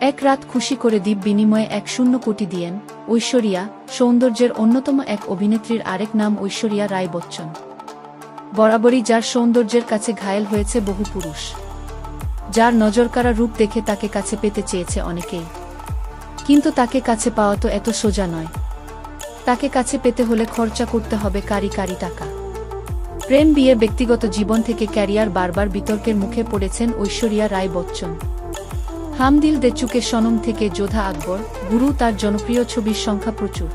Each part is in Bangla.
এক রাত খুশি করে দ্বীপ বিনিময়ে ১ কোটি দিয়েন ঐশ্বরিয়া। সৌন্দর্যের অন্যতম এক অভিনেত্রীর আরেক নাম ঐশ্বরিয়া রায় বচ্চন। বরাবরই যার সৌন্দর্যের কাছে ঘায়েল হয়েছে বহু পুরুষ, যার নজরকাড়া রূপ দেখে তাকে কাছে পেতে চেয়েছে অনেকেই। কিন্তু তাকে কাছে পাওয়া তো এত সোজা নয়। তাকে কাছে পেতে হলে খরচা করতে হবে কারি কারি টাকা। প্রেম, বিয়ে, ব্যক্তিগত জীবন থেকে ক্যারিয়ার, বারবার বিতর্কের মুখে পড়েছেন ঐশ্বরিয়া রায় বচ্চন। হাম দিল দে চুকে সনম থেকে যোধা আকবর, গুরু তার জনপ্রিয় ছবির সংখ্যা প্রচুর।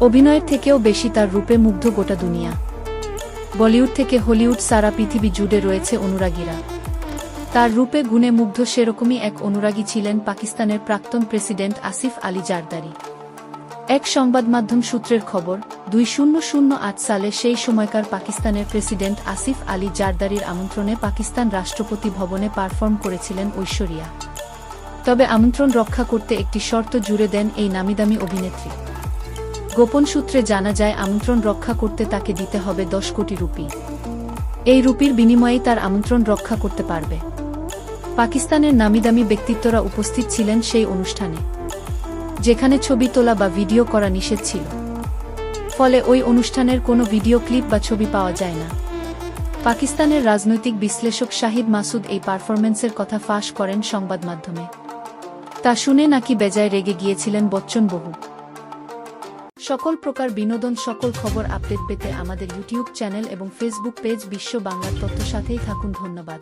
অভিনয়ের থেকেও বেশি তার রূপে মুগ্ধ গোটা দুনিয়া। বলিউড থেকে হলিউড, সারা পৃথিবী জুড়ে রয়েছে অনুরাগীরা। তার রূপে গুণে মুগ্ধ সেরকমই এক অনুরাগী ছিলেন পাকিস্তানের প্রাক্তন প্রেসিডেন্ট আসিফ আলী জারদারি। এক সংবাদমাধ্যম সূত্রের খবর, ২০০৮ সালে সেই সময়কার পাকিস্তানের প্রেসিডেন্ট আসিফ আলী জারদারির আমন্ত্রণে পাকিস্তান রাষ্ট্রপতি ভবনে পারফর্ম করেছিলেন ঐশ্বরিয়া। তবে আমন্ত্রণ রক্ষা করতে একটি শর্ত জুড়ে দেন এই নামিদামি অভিনেত্রী। গোপন সূত্রে জানা যায়, আমন্ত্রণ রক্ষা করতে তাকে দিতে হবে ১০ কোটি রুপি। এই রুপির বিনিময়েই তার আমন্ত্রণ রক্ষা করতে পারবে। পাকিস্তানের নামিদামি ব্যক্তিত্বরা উপস্থিত ছিলেন সেই অনুষ্ঠানে, যেখানে ছবি তোলা বা ভিডিও করা নিষেধ ছিল। ফলে ওই অনুষ্ঠানের কোনো ভিডিও ক্লিপ বা ছবি পাওয়া যায় না। পাকিস্তানের রাজনৈতিক বিশ্লেষক শাহিদ মাসুদ এই পারফরম্যান্সের কথা ফাঁস করেন সংবাদ মাধ্যমে। তা শুনে নাকি বেজায় রেগে গিয়েছিলেন বচ্চন বহু। সকল প্রকার বিনোদন, সকল খবর আপডেট পেতে আমাদের ইউটিউব চ্যানেল এবং ফেসবুক পেজ বিশ্ব বাংলার তথ্য সাথেই থাকুন। ধন্যবাদ।